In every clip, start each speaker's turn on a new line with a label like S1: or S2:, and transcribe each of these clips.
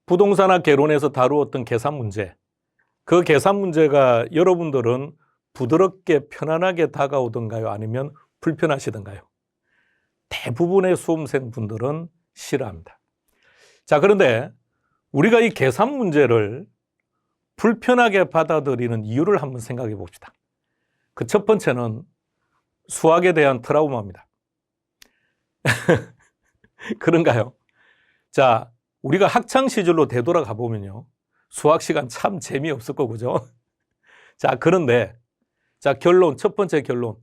S1: 부동산학 개론에서 다루었던 계산 문제, 그 계산 문제가 여러분들은 부드럽게 편안하게 다가오던가요? 아니면 불편하시던가요? 대부분의 수험생 분들은 싫어합니다. 자, 그런데 우리가 이 계산 문제를 불편하게 받아들이는 이유를 한번 생각해 봅시다. 그 첫 번째는 수학에 대한 트라우마입니다. 그런가요? 자, 우리가 학창 시절로 되돌아가 보면요, 수학 시간 참 재미없었고, 그죠? 자, 그런데 자, 결론, 첫 번째 결론.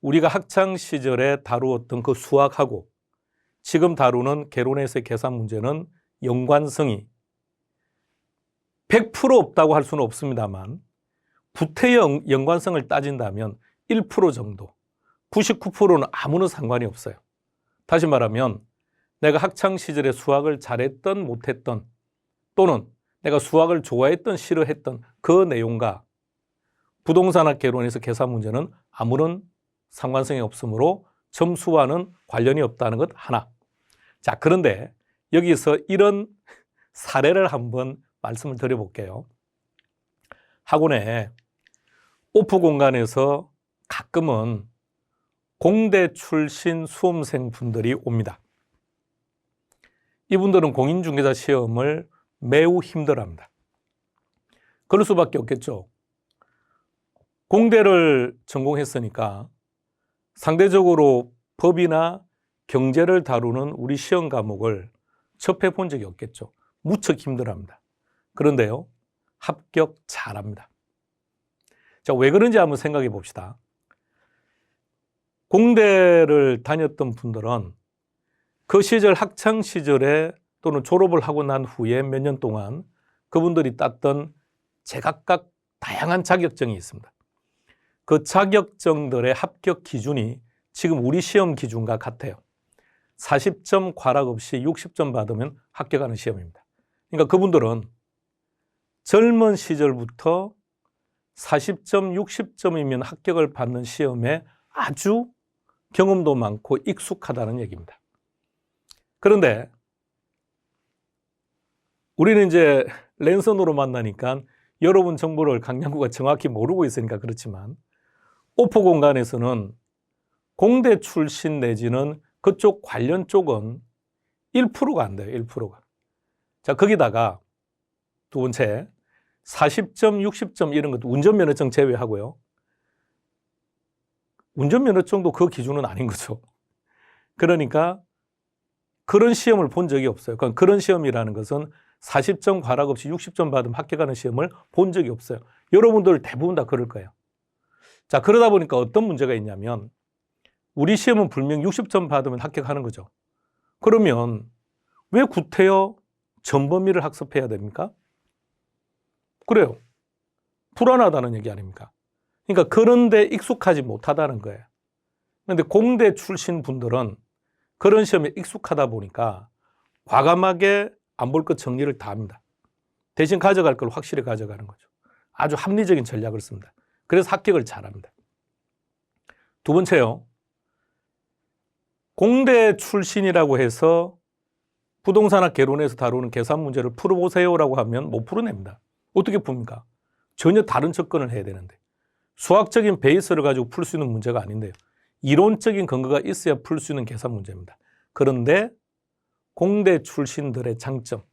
S1: 우리가 학창 시절에 다루었던 그 수학하고 지금 다루는 개론에서의 계산 문제는 연관성이 100% 없다고 할 수는 없습니다만, 구태의 연관성을 따진다면 1% 정도, 99%는 아무런 상관이 없어요. 다시 말하면 내가 학창 시절에 수학을 잘했던 못했던, 또는 내가 수학을 좋아했던 싫어했던 그 내용과 부동산학 개론에서 계산 문제는 아무런 상관성이 없으므로 점수와는 관련이 없다는 것 하나. 자, 그런데 여기서 이런 사례를 한번 말씀을 드려볼게요. 학원에 오프 공간에서 가끔은 공대 출신 수험생 분들이 옵니다. 이분들은 공인중개사 시험을 매우 힘들어합니다. 그럴 수밖에 없겠죠. 공대를 전공했으니까 상대적으로 법이나 경제를 다루는 우리 시험 과목을 접해 본 적이 없겠죠. 무척 힘들어합니다. 그런데요, 합격 잘합니다. 자, 왜 그런지 한번 생각해 봅시다. 공대를 다녔던 분들은 그 시절 학창 시절에 또는 졸업을 하고 난 후에 몇 년 동안 그분들이 땄던 제각각 다양한 자격증이 있습니다. 그 자격증들의 합격 기준이 지금 우리 시험 기준과 같아요. 40점 과락 없이 60점 받으면 합격하는 시험입니다. 그러니까 그분들은 젊은 시절부터 40점, 60점이면 합격을 받는 시험에 아주 경험도 많고 익숙하다는 얘기입니다. 그런데 우리는 이제 랜선으로 만나니까 여러분 정보를 강양구가 정확히 모르고 있으니까 그렇지만, 오프 공간에서는 공대 출신 내지는 그쪽 관련 쪽은 1%가 안 돼요. 1%가. 자, 거기다가 두 번째, 40점, 60점 이런 것도 운전면허증 제외하고요. 운전면허증도 그 기준은 아닌 거죠. 그러니까 그런 시험을 본 적이 없어요. 그런 시험이라는 것은 40점 과락 없이 60점 받으면 합격하는 시험을 본 적이 없어요. 여러분들 대부분 다 그럴 거예요. 자, 그러다 보니까 어떤 문제가 있냐면, 우리 시험은 분명 60점 받으면 합격하는 거죠. 그러면 왜 구태여 전범위를 학습해야 됩니까? 그래요. 불안하다는 얘기 아닙니까? 그러니까 그런데 익숙하지 못하다는 거예요. 그런데 공대 출신 분들은 그런 시험에 익숙하다 보니까 과감하게 안 볼 것 정리를 다 합니다. 대신 가져갈 걸 확실히 가져가는 거죠. 아주 합리적인 전략을 씁니다. 그래서 합격을 잘합니다. 두 번째요. 공대 출신이라고 해서 부동산학 개론에서 다루는 계산 문제를 풀어보세요라고 하면 못 풀어냅니다. 어떻게 풉니까? 전혀 다른 접근을 해야 되는데, 수학적인 베이스를 가지고 풀 수 있는 문제가 아닌데요. 이론적인 근거가 있어야 풀 수 있는 계산 문제입니다. 그런데 공대 출신들의 장점,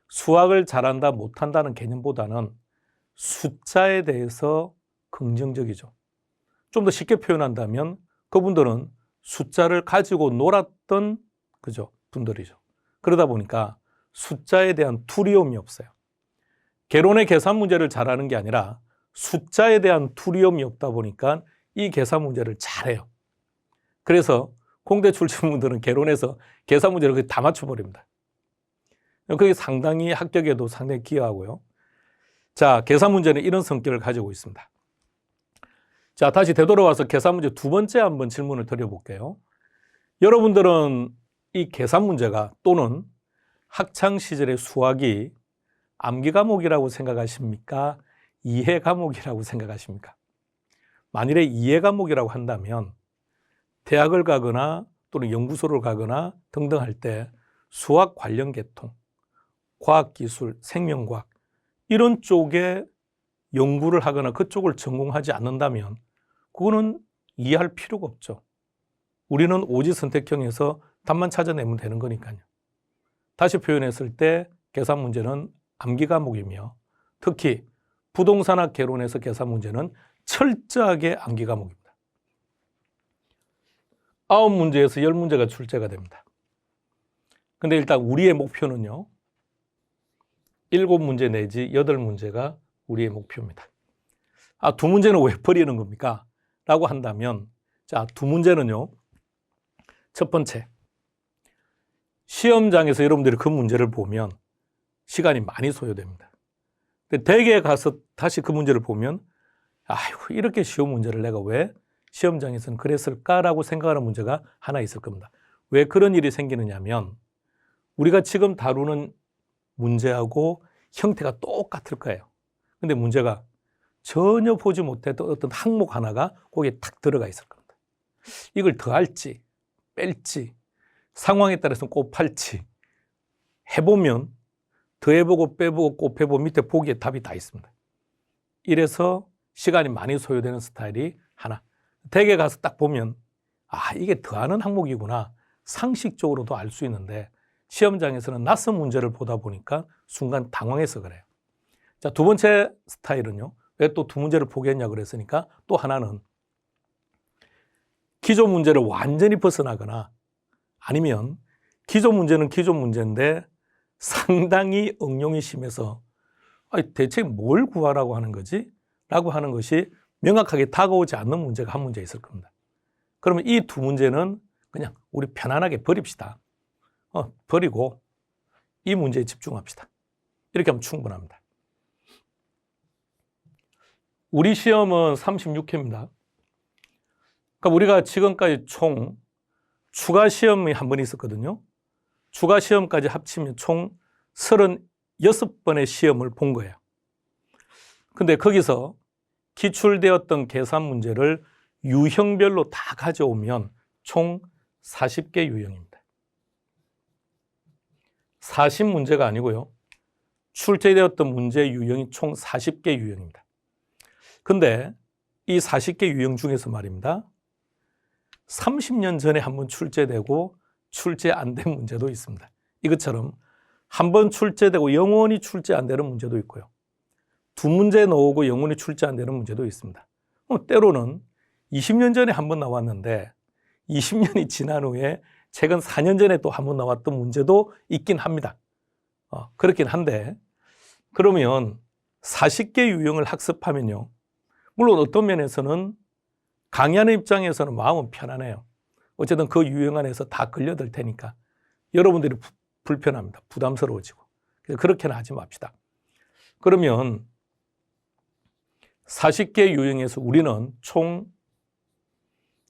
S1: 수학을 잘한다 못한다는 개념보다는 숫자에 대해서 긍정적이죠. 좀 더 쉽게 표현한다면 그분들은 숫자를 가지고 놀았던, 그죠, 분들이죠. 그러다 보니까 숫자에 대한 두려움이 없어요. 개론의 계산 문제를 잘하는 게 아니라 숫자에 대한 두려움이 없다 보니까 이 계산 문제를 잘해요. 그래서 공대 출신 분들은 개론에서 계산 문제를 거의 다 맞춰버립니다. 그게 상당히 합격에도 상당히 기여하고요. 자, 계산 문제는 이런 성격을 가지고 있습니다. 자, 다시 되돌아와서 계산 문제 두 번째 한번 질문을 드려볼게요. 여러분들은 이 계산 문제가 또는 학창 시절의 수학이 암기 과목이라고 생각하십니까? 이해 과목이라고 생각하십니까? 만일에 이해 과목이라고 한다면 대학을 가거나 또는 연구소를 가거나 등등 할 때 수학 관련 계통, 과학기술, 생명과학 이런 쪽에 연구를 하거나 그쪽을 전공하지 않는다면 그거는 이해할 필요가 없죠. 우리는 오지 선택형에서 답만 찾아내면 되는 거니까요. 다시 표현했을 때 계산 문제는 암기 과목이며 특히 부동산학 개론에서 계산 문제는 철저하게 암기 과목입니다. 9문제에서 10문제가 출제가 됩니다. 근데 일단 우리의 목표는요. 7문제 내지 8문제가 우리의 목표입니다. 2문제는 왜 버리는 겁니까? 라고 한다면 자, 2문제는요. 첫 번째, 시험장에서 여러분들이 그 문제를 보면 시간이 많이 소요됩니다. 근데 댁에 가서 다시 그 문제를 보면 아이고 이렇게 쉬운 문제를 내가 왜 시험장에서는 그랬을까라고 생각하는 문제가 하나 있을 겁니다. 왜 그런 일이 생기느냐 하면 우리가 지금 다루는 문제하고 형태가 똑같을 거예요. 근데 문제가 전혀 보지 못했던 어떤 항목 하나가 거기에 탁 들어가 있을 겁니다. 이걸 더할지 뺄지 상황에 따라서 곱할지 해보면 더해보고 빼보고 곱해보면 밑에 보기에 답이 다 있습니다. 이래서 시간이 많이 소요되는 스타일이 하나. 댁에 가서 딱 보면 이게 더하는 항목이구나 상식적으로도 알 수 있는데 시험장에서는 낯선 문제를 보다 보니까 순간 당황해서 그래요. 자, 2번째 스타일은요. 왜 또 2문제를 포기했냐 그랬으니까 또 하나는 기존 문제를 완전히 벗어나거나 아니면 기존 문제는 기존 문제인데 상당히 응용이 심해서 대체 뭘 구하라고 하는 거지? 라고 하는 것이 명확하게 다가오지 않는 문제가 한 문제 있을 겁니다. 그러면 이 2문제는 그냥 우리 편안하게 버립시다. 버리고 이 문제에 집중합시다. 이렇게 하면 충분합니다. 우리 시험은 36회입니다. 그러니까 우리가 지금까지 총 추가 시험이 한 번 있었거든요. 추가 시험까지 합치면 총 36번의 시험을 본 거예요. 근데 거기서 기출되었던 계산 문제를 유형별로 다 가져오면 총 40개 유형입니다. 40문제가 아니고요. 출제되었던 문제 유형이 총 40개 유형입니다. 근데 이 40개 유형 중에서 말입니다. 30년 전에 한번 출제되고 출제 안 된 문제도 있습니다. 이것처럼 한 번 출제되고 영원히 출제 안 되는 문제도 있고요. 2문제 나오고 영원히 출제 안 되는 문제도 있습니다. 때로는 20년 전에 한 번 나왔는데 20년이 지난 후에 최근 4년 전에 또 한 번 나왔던 문제도 있긴 합니다. 그렇긴 한데 그러면 40개 유형을 학습하면요. 물론 어떤 면에서는 강의하는 입장에서는 마음은 편안해요. 어쨌든 그 유형 안에서 다 걸려들 테니까 여러분들이 불편합니다. 부담스러워지고. 그래서 그렇게는 하지 맙시다. 그러면 40개 유형에서 우리는 총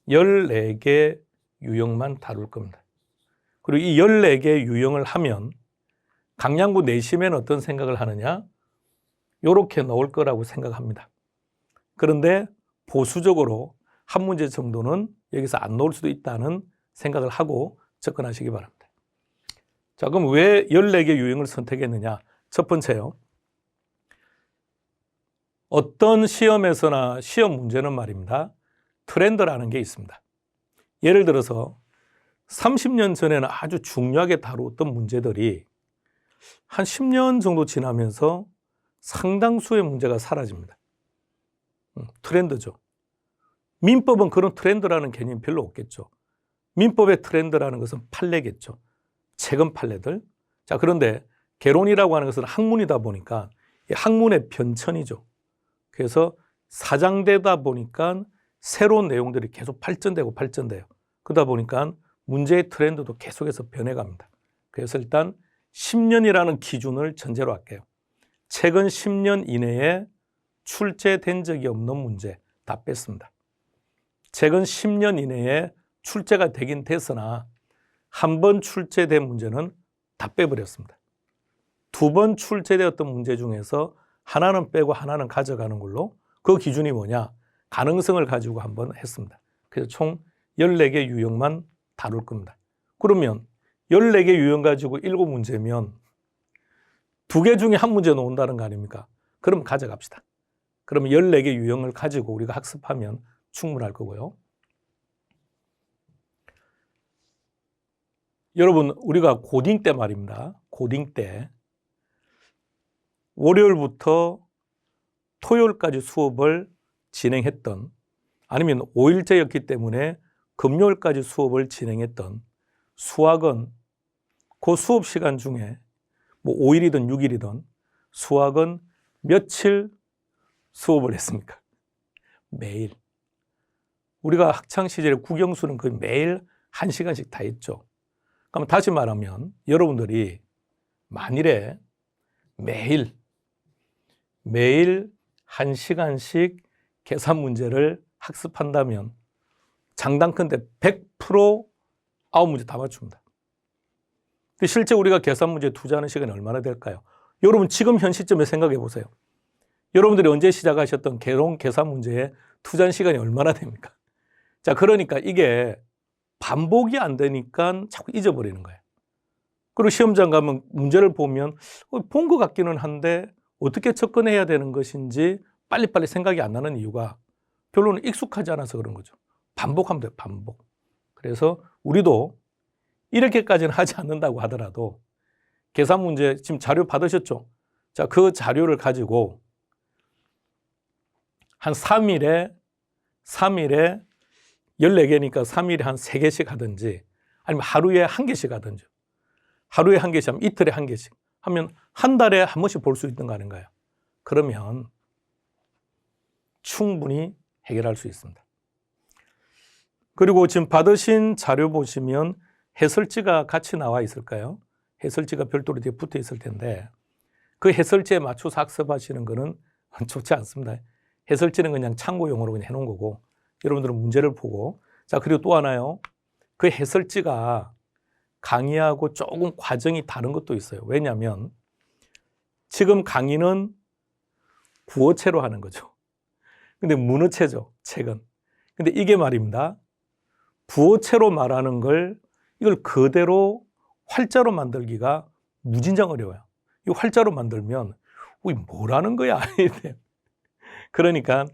S1: 14개 유형만 다룰 겁니다. 그리고 이 14개 유형을 하면 강량구 내심에는 어떤 생각을 하느냐? 이렇게 나올 거라고 생각합니다. 그런데 보수적으로 한 문제 정도는 여기서 안 나올 수도 있다는 생각을 하고 접근하시기 바랍니다. 자, 그럼 왜 14개 유형을 선택했느냐? 첫 번째요. 어떤 시험에서나 시험 문제는 말입니다. 트렌드라는 게 있습니다. 예를 들어서 30년 전에는 아주 중요하게 다루었던 문제들이 한 10년 정도 지나면서 상당수의 문제가 사라집니다. 트렌드죠. 민법은 그런 트렌드라는 개념이 별로 없겠죠. 민법의 트렌드라는 것은 판례겠죠. 최근 판례들. 자, 그런데 개론이라고 하는 것은 학문이다 보니까 학문의 변천이죠. 그래서 사장되다 보니까 새로운 내용들이 계속 발전되고 발전돼요. 그러다 보니까 문제의 트렌드도 계속해서 변해갑니다. 그래서 일단 10년이라는 기준을 전제로 할게요. 최근 10년 이내에 출제된 적이 없는 문제 다 뺐습니다. 최근 10년 이내에 출제가 되긴 됐으나 한 번 출제된 문제는 다 빼버렸습니다. 2번 출제되었던 문제 중에서 하나는 빼고 하나는 가져가는 걸로 그 기준이 뭐냐? 가능성을 가지고 한번 했습니다. 그래서 총 14개 유형만 다룰 겁니다. 그러면 14개 유형 가지고 7문제면 두 개 중에 한 문제 나온다는 거 아닙니까? 그럼 가져갑시다. 그러면 14개 유형을 가지고 우리가 학습하면 충분할 거고요. 여러분, 우리가 고딩 때 말입니다. 고딩 때 월요일부터 토요일까지 수업을 진행했던, 아니면 5일제였기 때문에 금요일까지 수업을 진행했던 수학은 그 수업 시간 중에 뭐 5일이든 6일이든 수학은 며칠 수업을 했습니까? 매일. 우리가 학창시절에 국영수는 거의 매일 1시간씩 다 했죠. 그럼 다시 말하면 여러분들이 만일에 매일 1시간씩 계산 문제를 학습한다면 장단컨대 100% 9문제 다 맞춥니다. 근데 실제 우리가 계산 문제에 투자하는 시간이 얼마나 될까요? 여러분 지금 현 시점에 생각해 보세요. 여러분들이 언제 시작하셨던 개론 계산 문제에 투자한 시간이 얼마나 됩니까? 자, 그러니까 이게 반복이 안 되니까 자꾸 잊어버리는 거예요. 그리고 시험장 가면 문제를 보면 본 것 같기는 한데 어떻게 접근해야 되는 것인지 빨리빨리 생각이 안 나는 이유가 별로는 익숙하지 않아서 그런 거죠. 반복하면 돼요, 반복. 그래서 우리도 이렇게까지는 하지 않는다고 하더라도 계산 문제 지금 자료 받으셨죠? 자, 그 자료를 가지고 한 3일에 14개니까 3일에 한 3개씩 하든지 아니면 하루에 1개씩 하든지, 하루에 1개씩 하면 이틀에 1개씩 하면 한 달에 한 번씩 볼 수 있는 거 아닌가요? 그러면 충분히 해결할 수 있습니다. 그리고 지금 받으신 자료 보시면 해설지가 같이 나와 있을까요? 해설지가 별도로 뒤에 붙어 있을 텐데 그 해설지에 맞춰서 학습하시는 거는 좋지 않습니다. 해설지는 그냥 참고용으로 그냥 해놓은 거고 여러분들은 문제를 보고, 자, 그리고 또 하나요. 그 해설지가 강의하고 조금 과정이 다른 것도 있어요. 왜냐하면 지금 강의는 구어체로 하는 거죠. 근데 문어체죠, 책은. 근데 이게 말입니다. 부어체로 말하는 걸 이걸 그대로 활자로 만들기가 무진장 어려워요. 이 활자로 만들면 뭐라는 거야? 그러니까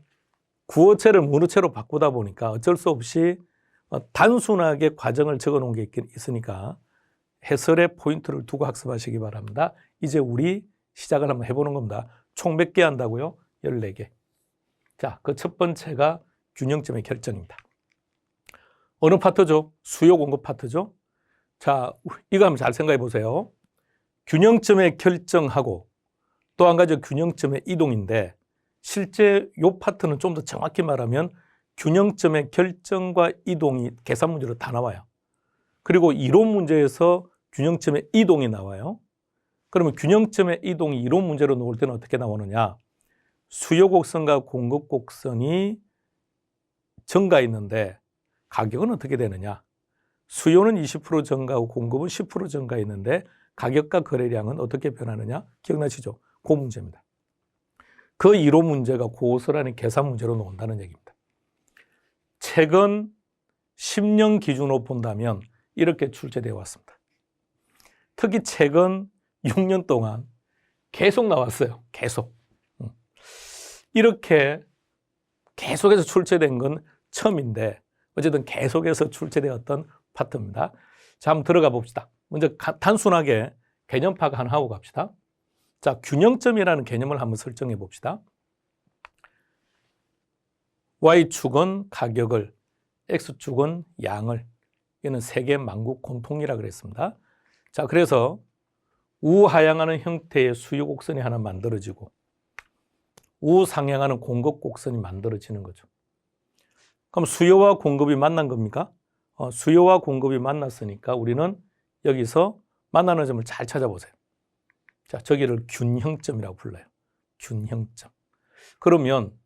S1: 구어체를 문어체로 바꾸다 보니까 어쩔 수 없이 단순하게 과정을 적어 놓은 게 있으니까 해설의 포인트를 두고 학습하시기 바랍니다. 이제 우리 시작을 한번 해보는 겁니다. 총 몇 개 한다고요? 14개. 자, 그 첫 번째가 균형점의 결정입니다. 어느 파트죠? 수요 공급 파트죠? 자, 이거 한번 잘 생각해 보세요. 균형점의 결정하고 또 한 가지 균형점의 이동인데 실제 이 파트는 좀 더 정확히 말하면 균형점의 결정과 이동이 계산 문제로 다 나와요. 그리고 이론 문제에서 균형점의 이동이 나와요. 그러면 균형점의 이동이 이론 문제로 나올 때는 어떻게 나오느냐? 수요 곡선과 공급 곡선이 증가했는데 가격은 어떻게 되느냐? 수요는 20% 증가하고 공급은 10% 증가했는데 가격과 거래량은 어떻게 변하느냐? 기억나시죠? 그 문제입니다. 그 이론 문제가 고스란히 계산 문제로 나온다는 얘기입니다. 최근 10년 기준으로 본다면 이렇게 출제되어 왔습니다. 특히 최근 6년 동안 계속 나왔어요. 계속. 이렇게 계속해서 출제된 건 처음인데 어쨌든 계속해서 출제되었던 파트입니다. 자, 한번 들어가 봅시다. 먼저 단순하게 개념 파악 하나 하고 갑시다. 자, 균형점이라는 개념을 한번 설정해 봅시다. Y축은 가격을, X축은 양을, 이는 세계 만국 공통이라고 그랬습니다. 자, 그래서 우하향하는 형태의 수요 곡선이 하나 만들어지고 우상향하는 공급 곡선이 만들어지는 거죠. 그럼 수요와 공급이 만난 겁니까? 수요와 공급이 만났으니까 우리는 여기서 만나는 점을 잘 찾아보세요. 자, 저기를 균형점이라고 불러요. 균형점. 그러면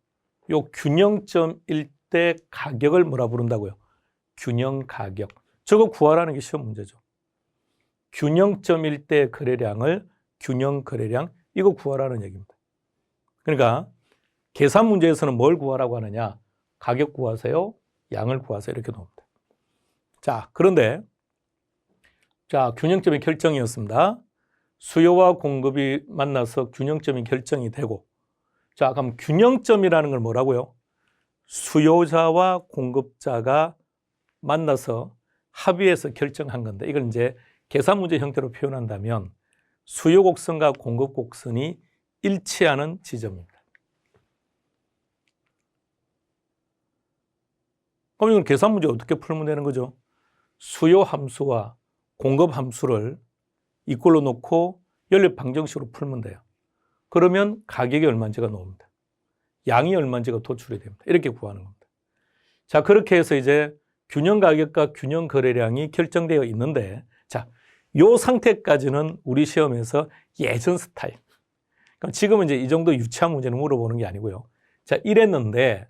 S1: 요 균형점일 때 가격을 뭐라 부른다고요? 균형 가격. 저거 구하라는 게 시험 문제죠. 균형점일 때 거래량을 균형 거래량, 이거 구하라는 얘기입니다. 그러니까 계산 문제에서는 뭘 구하라고 하느냐? 가격 구하세요, 양을 구하세요, 이렇게 나옵니다. 자, 그런데 자, 균형점의 결정이었습니다. 수요와 공급이 만나서 균형점이 결정이 되고, 자, 그럼 균형점이라는 걸 뭐라고요? 수요자와 공급자가 만나서 합의해서 결정한 건데, 이걸 이제 계산 문제 형태로 표현한다면 수요 곡선과 공급 곡선이 일치하는 지점입니다. 그럼 이건 계산 문제 어떻게 풀면 되는 거죠? 수요 함수와 공급 함수를 이꼴로 놓고 연립 방정식으로 풀면 돼요. 그러면 가격이 얼마인지가 나옵니다. 양이 얼마인지가 도출이 됩니다. 이렇게 구하는 겁니다. 자, 그렇게 해서 이제 균형 가격과 균형 거래량이 결정되어 있는데, 자, 요 상태까지는 우리 시험에서 예전 스타일. 그럼 지금은 이제 이 정도 유치한 문제는 물어보는 게 아니고요. 자, 이랬는데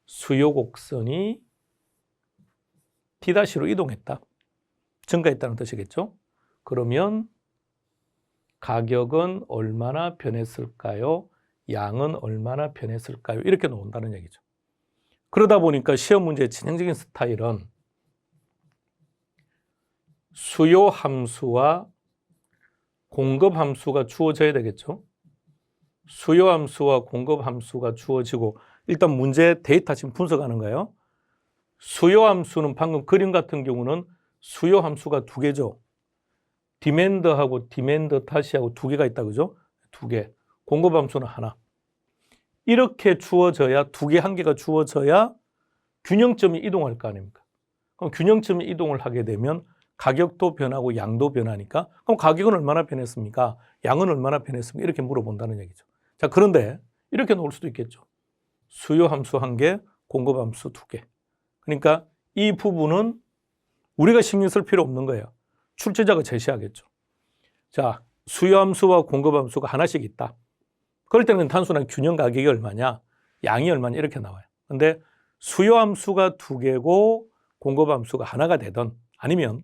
S1: 수요 곡선이 T'로 이동했다. 증가했다는 뜻이겠죠? 그러면 가격은 얼마나 변했을까요? 양은 얼마나 변했을까요? 이렇게 나온다는 얘기죠. 그러다 보니까 시험 문제의 진행적인 스타일은 수요 함수와 공급 함수가 주어져야 되겠죠. 수요 함수와 공급 함수가 주어지고, 일단 문제 데이터 지금 분석하는 거예요. 수요 함수는 방금 그림 같은 경우는 수요 함수가 두 개죠. 디맨드하고 디맨드 다시하고 두 개가 있다, 그죠? 두 개. 공급 함수는 하나. 이렇게 주어져야, 두 개, 한 개가 주어져야 균형점이 이동할 거 아닙니까? 그럼 균형점이 이동을 하게 되면 가격도 변하고 양도 변하니까, 그럼 가격은 얼마나 변했습니까? 양은 얼마나 변했습니까? 이렇게 물어본다는 얘기죠. 자, 그런데 이렇게 놓을 수도 있겠죠. 수요 함수 한 개, 공급 함수 두 개. 그러니까 이 부분은 우리가 신경 쓸 필요 없는 거예요. 출제자가 제시하겠죠. 자, 수요 함수와 공급 함수가 하나씩 있다. 그럴 때는 단순한 균형 가격이 얼마냐, 양이 얼마냐 이렇게 나와요. 근데 수요 함수가 두 개고 공급 함수가 하나가 되든, 아니면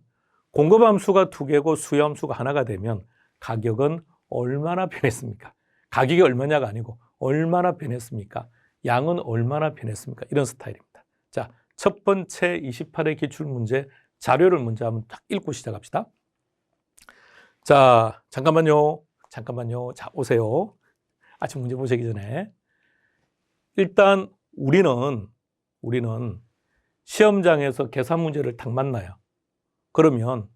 S1: 공급 함수가 두 개고 수요 함수가 하나가 되면 가격은 얼마나 변했습니까? 가격이 얼마냐가 아니고 얼마나 변했습니까? 양은 얼마나 변했습니까? 이런 스타일입니다. 자, 첫 번째 28회 기출문제 자료를 먼저 한번 딱 읽고 시작합시다. 자, 잠깐만요. 자, 오세요. 아침 문제 보시기 전에. 일단 우리는 시험장에서 계산 문제를 딱 만나요. 그러면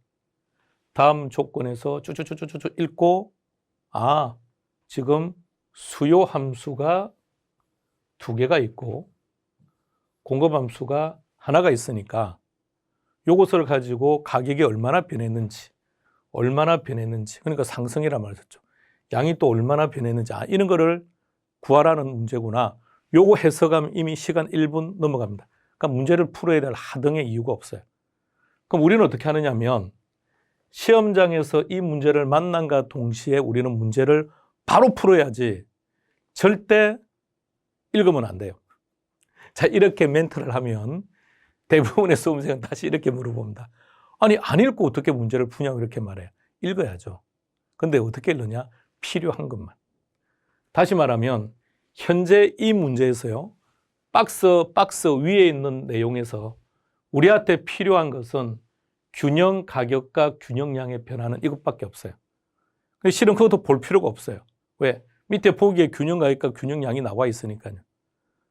S1: 다음 조건에서 쭉쭉쭉쭉 읽고, 아, 지금 수요 함수가 두 개가 있고 공급 함수가 하나가 있으니까 요것을 가지고 가격이 얼마나 변했는지, 그러니까 상승이란 말을 썼죠. 양이 또 얼마나 변했는지, 이런 거를 구하라는 문제구나. 요거 해석하면 이미 시간 1분 넘어갑니다. 그러니까 문제를 풀어야 될 하등의 이유가 없어요. 그럼 우리는 어떻게 하느냐면, 시험장에서 이 문제를 만남과 동시에 우리는 문제를 바로 풀어야지 절대 읽으면 안 돼요. 자, 이렇게 멘트를 하면 대부분의 수험생은 다시 이렇게 물어봅니다. 아니, 안 읽고 어떻게 문제를 푸냐고 이렇게 말해요. 읽어야죠. 근데 어떻게 읽느냐? 필요한 것만. 다시 말하면 현재 이 문제에서요, 박스 위에 있는 내용에서 우리한테 필요한 것은 균형 가격과 균형량의 변화는 이것밖에 없어요. 실은 그것도 볼 필요가 없어요. 왜? 밑에 보기에 균형 가격과 균형량이 나와 있으니까요.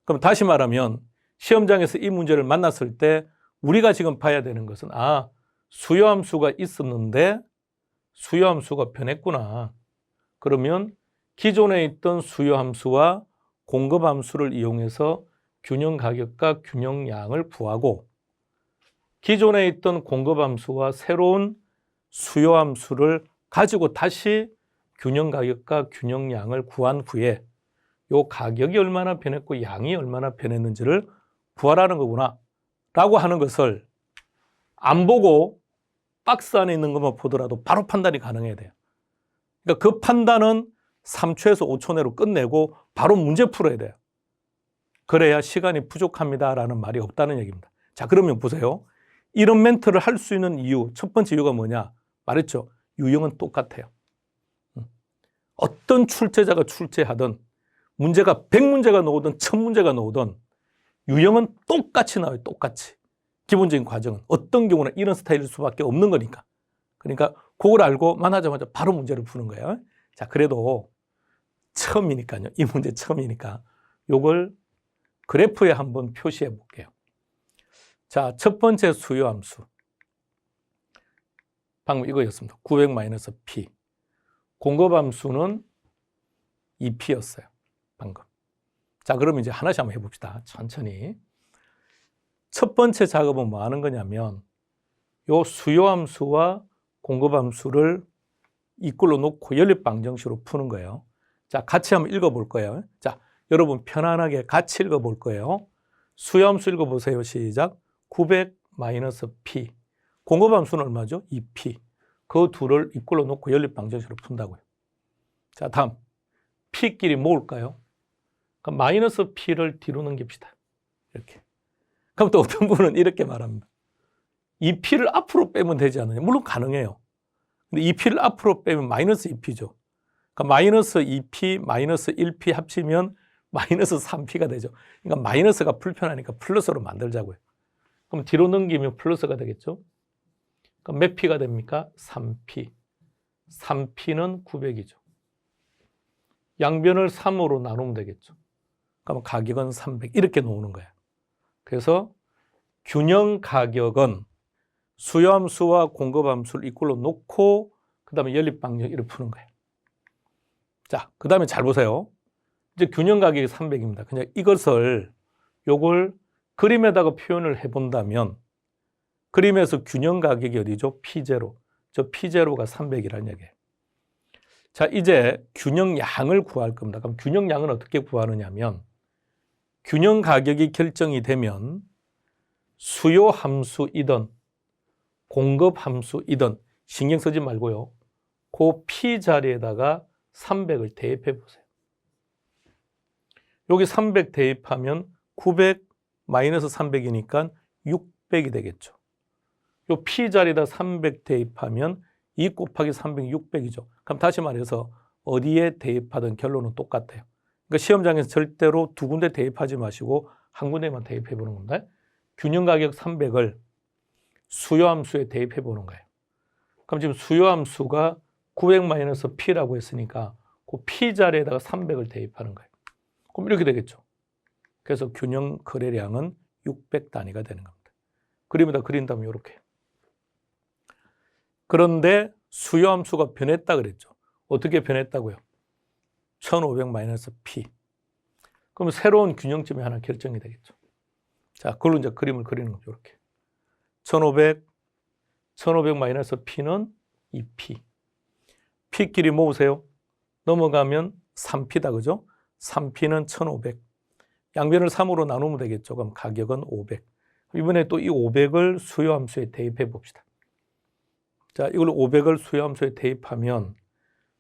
S1: 그럼 다시 말하면 시험장에서 이 문제를 만났을 때 우리가 지금 봐야 되는 것은, 아, 수요함수가 있었는데 수요함수가 변했구나. 그러면 기존에 있던 수요함수와 공급함수를 이용해서 균형 가격과 균형량을 구하고, 기존에 있던 공급함수와 새로운 수요함수를 가지고 다시 균형 가격과 균형량을 구한 후에 요 가격이 얼마나 변했고 양이 얼마나 변했는지를 구하라는 거구나 라고 하는 것을 안 보고 박스 안에 있는 것만 보더라도 바로 판단이 가능해야 돼요. 그러니까 그 판단은 3초에서 5초 내로 끝내고 바로 문제 풀어야 돼요. 그래야 시간이 부족합니다라는 말이 없다는 얘기입니다. 자, 그러면 보세요. 이런 멘트를 할 수 있는 이유, 첫 번째 이유가 뭐냐? 말했죠. 유형은 똑같아요. 어떤 출제자가 출제하든, 문제가 100문제가 나오든 1000문제가 나오든 유형은 똑같이 나와요. 똑같이. 기본적인 과정은 어떤 경우나 이런 스타일일 수밖에 없는 거니까. 그러니까 그걸 알고 만나자마자 바로 문제를 푸는 거예요. 자, 그래도 처음이니까요. 이 문제 처음이니까 요걸 그래프에 한번 표시해 볼게요. 자, 첫 번째 수요함수. 방금 이거였습니다. 900-P. 공급함수는 2P였어요. 방금. 자, 그럼 이제 하나씩 한번 해봅시다. 천천히. 첫 번째 작업은 뭐 하는 거냐면 요 수요함수와 공급함수를 이꼴로 놓고 연립방정식으로 푸는 거예요. 자, 같이 한번 읽어볼 거예요. 자, 여러분 편안하게 같이 읽어볼 거예요. 수요함수 읽어보세요. 시작. 900-P. 공급함수는 얼마죠? 2P. 그 둘을 이꼴로 놓고 연립방정식으로 푼다고요. 자, 다음. P끼리 모을까요? 그럼 마이너스 P를 뒤로 넘깁시다. 이렇게. 그럼 또 어떤 분은 이렇게 말합니다. 2P를 앞으로 빼면 되지 않느냐? 물론 가능해요. 근데 2P를 앞으로 빼면 마이너스 2P죠. 그러니까 마이너스 2P, 마이너스 1P 합치면 마이너스 3P가 되죠. 그러니까 마이너스가 불편하니까 플러스로 만들자고요. 그럼 뒤로 넘기면 플러스가 되겠죠. 그럼 몇 P가 됩니까? 3P. 3P는 900이죠. 양변을 3으로 나누면 되겠죠. 그럼 가격은 300. 이렇게 놓는 거예요. 그래서 균형 가격은 수요함수와 공급함수를 이꼴로 놓고 그 다음에 연립방정식을 푸는 거예요. 자, 그 다음에 잘 보세요. 이제 균형 가격이 300입니다. 그냥 이것을 요걸 그림에다가 표현을 해본다면 그림에서 균형 가격이 어디죠? P0. 저 P0가 300이라는 얘기예요. 자, 이제 균형 양을 구할 겁니다. 그럼 균형 양은 어떻게 구하느냐면 균형 가격이 결정이 되면 수요 함수이든 공급 함수이든 신경 쓰지 말고요. 그 P 자리에다가 300을 대입해 보세요. 여기 300 대입하면 900 마이너스 300이니까 600이 되겠죠. 요 P 자리에다 300 대입하면 2 곱하기 300, 600이죠. 그럼 다시 말해서 어디에 대입하든 결론은 똑같아요. 그러니까 시험장에서 절대로 두 군데 대입하지 마시고 한 군데만 대입해 보는 겁니다. 균형 가격 300을 수요함수에 대입해 보는 거예요. 그럼 지금 수요함수가 900-P라고 했으니까 그 P 자리에다가 300을 대입하는 거예요. 그럼 이렇게 되겠죠. 그래서 균형 거래량은 600단위가 되는 겁니다. 그림에다 그린다면 이렇게. 그런데 수요함수가 변했다 그랬죠. 어떻게 변했다고요? 1500-P. 그럼 새로운 균형점이 하나 결정이 되겠죠. 자, 그걸로 이제 그림을 그리는 거죠. 이렇게. 1500-P는 2P. P끼리 모으세요. 넘어가면 3P다, 그죠? 3P는 1500. 양변을 3으로 나누면 되겠죠. 그럼 가격은 500. 이번에 또 이 500을 수요함수에 대입해 봅시다. 자, 이걸 500을 수요함수에 대입하면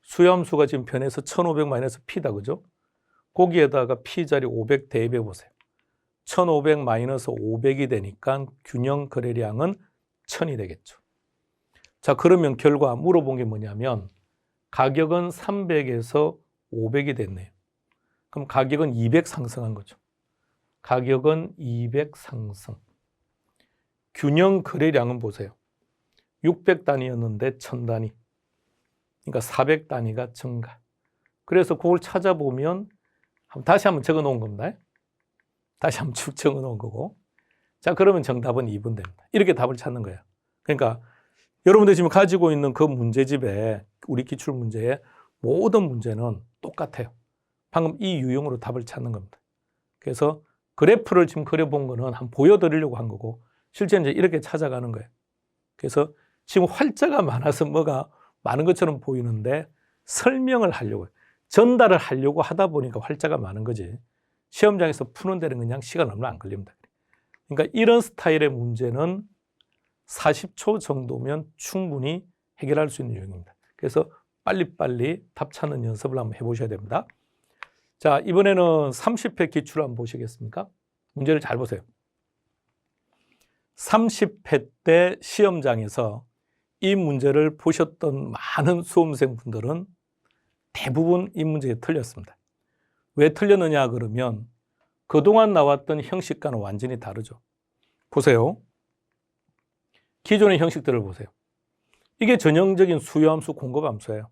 S1: 수요함수가 지금 변해서 1500-P다, 그죠? 거기에다가 P 자리 500 대입해 보세요. 1500-500이 되니까 균형 거래량은 1000이 되겠죠. 자, 그러면 결과 물어본 게 뭐냐면 가격은 300에서 500이 됐네요. 그럼 가격은 200 상승한 거죠. 가격은 200 상승. 균형 거래량은 보세요. 600단위였는데 1000단위. 그러니까 400단위가 증가. 그래서 그걸 찾아보면 다시 한번 적어 놓은 겁니다. 다시 한번 쭉 적어 놓은 거고. 자, 그러면 정답은 2번 됩니다. 이렇게 답을 찾는 거예요. 그러니까 여러분들 지금 가지고 있는 그 문제집에 우리 기출문제의 모든 문제는 똑같아요. 방금 이 유형으로 답을 찾는 겁니다. 그래서 그래프를 지금 그려본 거는 한번 보여드리려고 한 거고 실제는 이제 이렇게 찾아가는 거예요. 그래서 지금 활자가 많아서 뭐가 많은 것처럼 보이는데 설명을 하려고, 전달을 하려고 하다 보니까 활자가 많은 거지. 시험장에서 푸는 데는 그냥 시간 얼마 안 걸립니다. 그러니까 이런 스타일의 문제는 40초 정도면 충분히 해결할 수 있는 유형입니다. 그래서 빨리빨리 답 찾는 연습을 한번 해보셔야 됩니다. 자, 이번에는 30회 기출 한번 보시겠습니까? 문제를 잘 보세요. 30회 때 시험장에서 이 문제를 보셨던 많은 수험생분들은 대부분 이 문제에 틀렸습니다. 왜 틀렸느냐 그러면 그동안 나왔던 형식과는 완전히 다르죠. 보세요. 기존의 형식들을 보세요. 이게 전형적인 수요함수, 공급함수예요.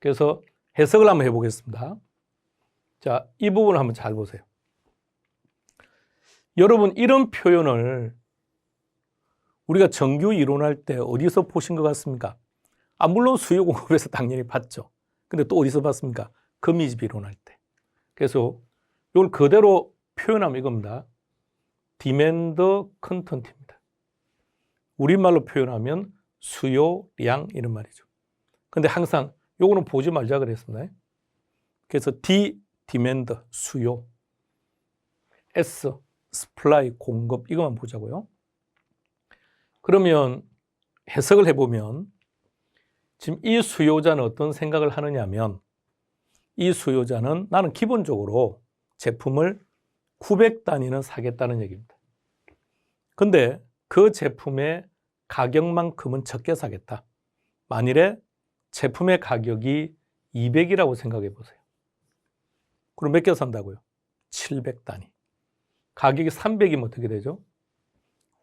S1: 그래서 해석을 한번 해보겠습니다. 자, 이 부분을 한번 잘 보세요. 여러분, 이런 표현을 우리가 정규 이론할 때 어디서 보신 것 같습니까? 물론 수요 공급에서 당연히 봤죠. 근데 또 어디서 봤습니까? 거미집 이론할 때. 그래서 이걸 그대로 표현하면 이겁니다. 디맨드 컨턴트입니다. 우리말로 표현하면 수요량 이런 말이죠. 근데 항상 요거는 보지 말자 그랬습니다. 그래서 디맨드 수요, S 스플라이 공급 이것만 보자고요. 그러면 해석을 해보면 지금 이 수요자는 어떤 생각을 하느냐 하면 이 수요자는 나는 기본적으로 제품을 900단위는 사겠다는 얘기입니다. 근데 그 제품의 가격만큼은 적게 사겠다. 만일에 제품의 가격이 200이라고 생각해 보세요. 그럼 몇 개 산다고요? 700단위. 가격이 300이면 어떻게 되죠?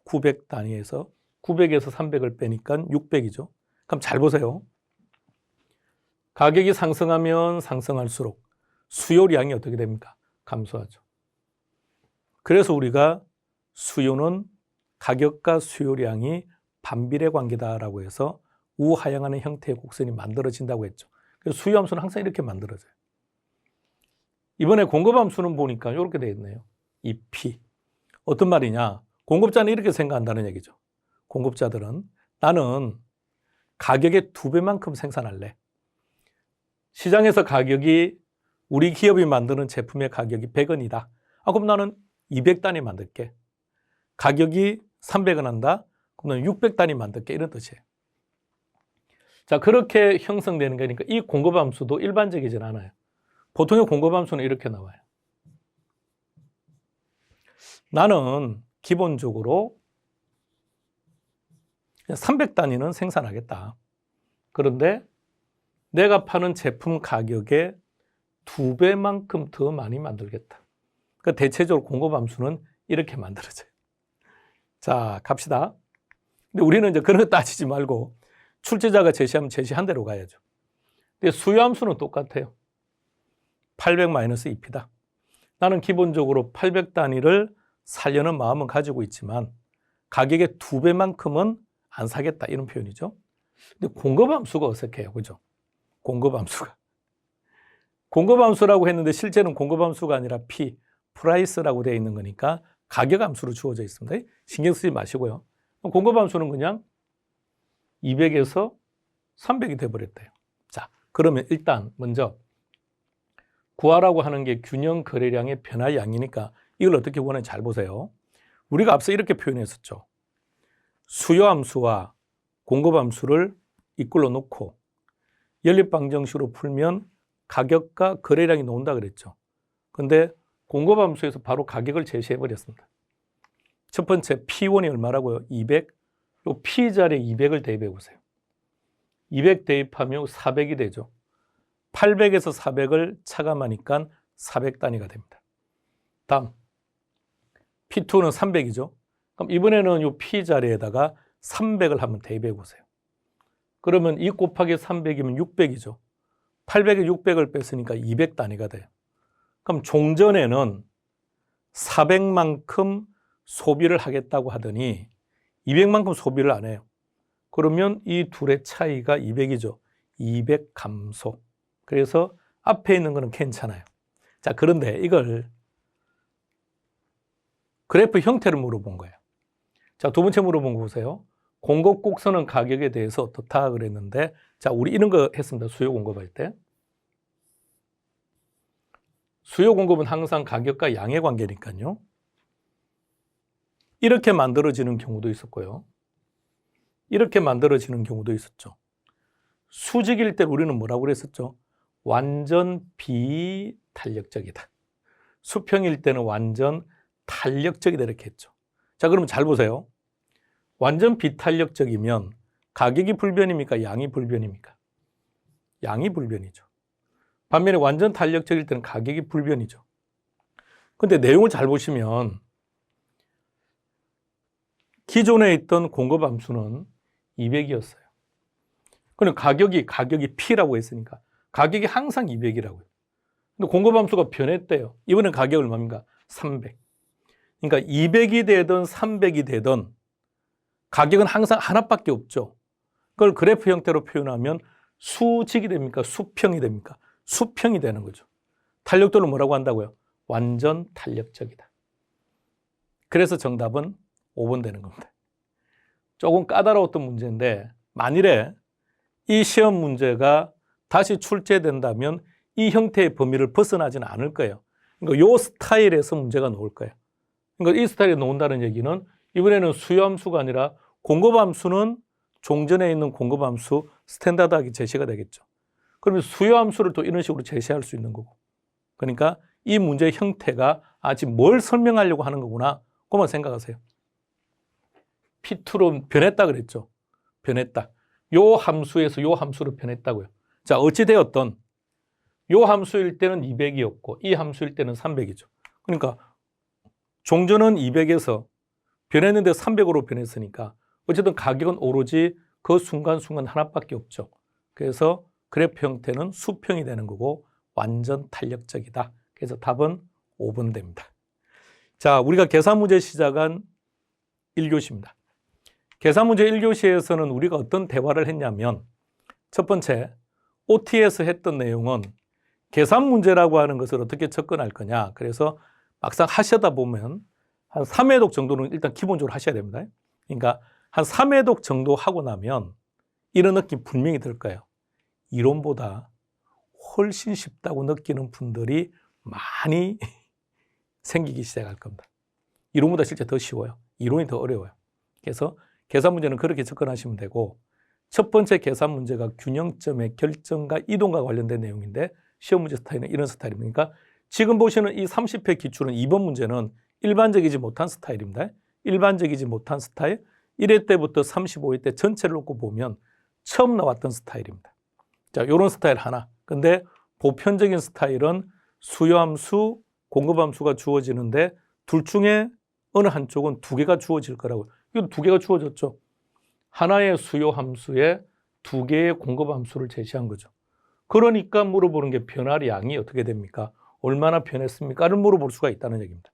S1: 900단위에서 900에서 300을 빼니까 600이죠. 그럼 잘 보세요. 가격이 상승하면 상승할수록 수요량이 어떻게 됩니까? 감소하죠. 그래서 우리가 수요는 가격과 수요량이 반비례 관계다라고 해서 우하향하는 형태의 곡선이 만들어진다고 했죠. 그래서 수요함수는 항상 이렇게 만들어져요. 이번에 공급함수는 보니까 이렇게 되어 있네요. 이 P. 어떤 말이냐? 공급자는 이렇게 생각한다는 얘기죠. 공급자들은 나는 가격의 2배만큼 생산할래. 시장에서 가격이 우리 기업이 만드는 제품의 가격이 100원이다. 그럼 나는 200단위 만들게. 가격이 300원 한다. 그럼 나는 600단위 만들게. 이런 뜻이에요. 자, 그렇게 형성되는 거니까 이 공급함수도 일반적이진 않아요. 보통의 공급함수는 이렇게 나와요. 나는 기본적으로 300단위는 생산하겠다. 그런데 내가 파는 제품 가격의 2배만큼 더 많이 만들겠다. 그러니까 대체적으로 공급함수는 이렇게 만들어져요. 자, 갑시다. 근데 우리는 이제 그런 거 따지지 말고 출제자가 제시하면 제시한 대로 가야죠. 근데 수요함수는 똑같아요. 800-2P다. 나는 기본적으로 800단위를 살려는 마음은 가지고 있지만 가격의 2배만큼은 안 사겠다. 이런 표현이죠. 근데 공급함수가 어색해요. 그죠? 공급함수가. 공급함수라고 했는데 실제는 공급함수가 아니라 P, 프라이스라고 되어 있는 거니까 가격함수로 주어져 있습니다. 신경 쓰지 마시고요. 공급함수는 그냥 200에서 300이 돼버렸대요. 자, 그러면 일단 먼저 구하라고 하는 게 균형 거래량의 변화 양이니까 이걸 어떻게 구하는지 잘 보세요. 우리가 앞서 이렇게 표현했었죠. 수요함수와 공급함수를 이꼴로 놓고 연립방정식으로 풀면 가격과 거래량이 나온다 그랬죠. 그런데 공급함수에서 바로 가격을 제시해 버렸습니다. 첫 번째 P1이 얼마라고요? 200. 요 P 자리에 200을 대입해 보세요. 200 대입하면 400이 되죠. 800에서 400을 차감하니까 400단위가 됩니다. 다음 P2는 300이죠. 그럼 이번에는 이 P 자리에다가 300을 한번 대입해 보세요. 그러면 2 곱하기 300이면 600이죠. 800에 600을 뺐으니까 200단위가 돼요. 그럼 종전에는 400만큼 소비를 하겠다고 하더니 200만큼 소비를 안 해요. 그러면 이 둘의 차이가 200이죠. 200 감소. 그래서 앞에 있는 거는 괜찮아요. 자, 그런데 이걸 그래프 형태를 물어본 거예요. 자, 두 번째 물어본 거 보세요. 공급 곡선은 가격에 대해서 어떻다 그랬는데, 자, 우리 이런 거 했습니다. 수요 공급할 때. 수요 공급은 항상 가격과 양의 관계니까요. 이렇게 만들어지는 경우도 있었고요. 이렇게 만들어지는 경우도 있었죠. 수직일 때 우리는 뭐라고 그랬었죠? 완전 비탄력적이다. 수평일 때는 완전 탄력적이다 이렇게 했죠. 자, 그러면 잘 보세요. 완전 비탄력적이면 가격이 불변입니까? 양이 불변입니까? 양이 불변이죠. 반면에 완전 탄력적일 때는 가격이 불변이죠. 근데 내용을 잘 보시면 기존에 있던 공급함수는 200이었어요. 그럼 가격이 P라고 했으니까 가격이 항상 200이라고요. 근데 공급함수가 변했대요. 이번엔 가격이 얼마입니까? 300. 그러니까 200이 되든 300이 되든 가격은 항상 하나밖에 없죠. 그걸 그래프 형태로 표현하면 수직이 됩니까? 수평이 됩니까? 수평이 되는 거죠. 탄력도를 뭐라고 한다고요? 완전 탄력적이다. 그래서 정답은 5번 되는 겁니다. 조금 까다로웠던 문제인데 만일에 이 시험 문제가 다시 출제된다면 이 형태의 범위를 벗어나지는 않을 거예요. 그러니까 이 스타일에서 문제가 나올 거예요. 그러니까 이 스타일에 나온다는 얘기는 이번에는 수요함수가 아니라 공급함수는 종전에 있는 공급함수 스탠다드하게 제시가 되겠죠. 그러면 수요함수를 또 이런 식으로 제시할 수 있는 거고. 그러니까 이 문제의 형태가 아직 뭘 설명하려고 하는 거구나. 그것만 생각하세요. P2로 변했다 그랬죠. 변했다. 요 함수에서 요 함수로 변했다고요. 자, 어찌되었던 요 함수일 때는 200이었고 이 함수일 때는 300이죠. 그러니까 종전은 200에서 변했는데 300으로 변했으니까 어쨌든 가격은 오로지 그 순간순간 하나밖에 없죠. 그래서 그래프 형태는 수평이 되는 거고 완전 탄력적이다. 그래서 답은 5번 됩니다. 자, 우리가 계산 문제 시작한 1교시입니다. 계산 문제 1교시에서는 우리가 어떤 대화를 했냐면 첫 번째, OT에서 했던 내용은 계산 문제라고 하는 것을 어떻게 접근할 거냐. 그래서 막상 하시다 보면 한 3회독 정도는 일단 기본적으로 하셔야 됩니다. 그러니까 한 3회독 정도 하고 나면 이런 느낌 분명히 들 거예요. 이론보다 훨씬 쉽다고 느끼는 분들이 많이 생기기 시작할 겁니다. 이론보다 실제 더 쉬워요. 이론이 더 어려워요. 그래서 계산 문제는 그렇게 접근하시면 되고 첫 번째 계산 문제가 균형점의 결정과 이동과 관련된 내용인데 시험 문제 스타일은 이런 스타일입니다. 그러니까 지금 보시는 이 30회 기출은 2번 문제는 일반적이지 못한 스타일입니다. 일반적이지 못한 스타일. 1회 때부터 35회 때 전체를 놓고 보면 처음 나왔던 스타일입니다. 자, 이런 스타일 하나. 근데 보편적인 스타일은 수요함수, 공급함수가 주어지는데 둘 중에 어느 한쪽은 두 개가 주어질 거라고. 이건 두 개가 주어졌죠. 하나의 수요함수에 두 개의 공급함수를 제시한 거죠. 그러니까 물어보는 게 변할 양이 어떻게 됩니까? 얼마나 변했습니까?를 물어볼 수가 있다는 얘기입니다.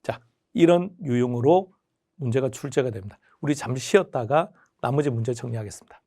S1: 자, 이런 유형으로 문제가 출제가 됩니다. 우리 잠시 쉬었다가 나머지 문제 정리하겠습니다.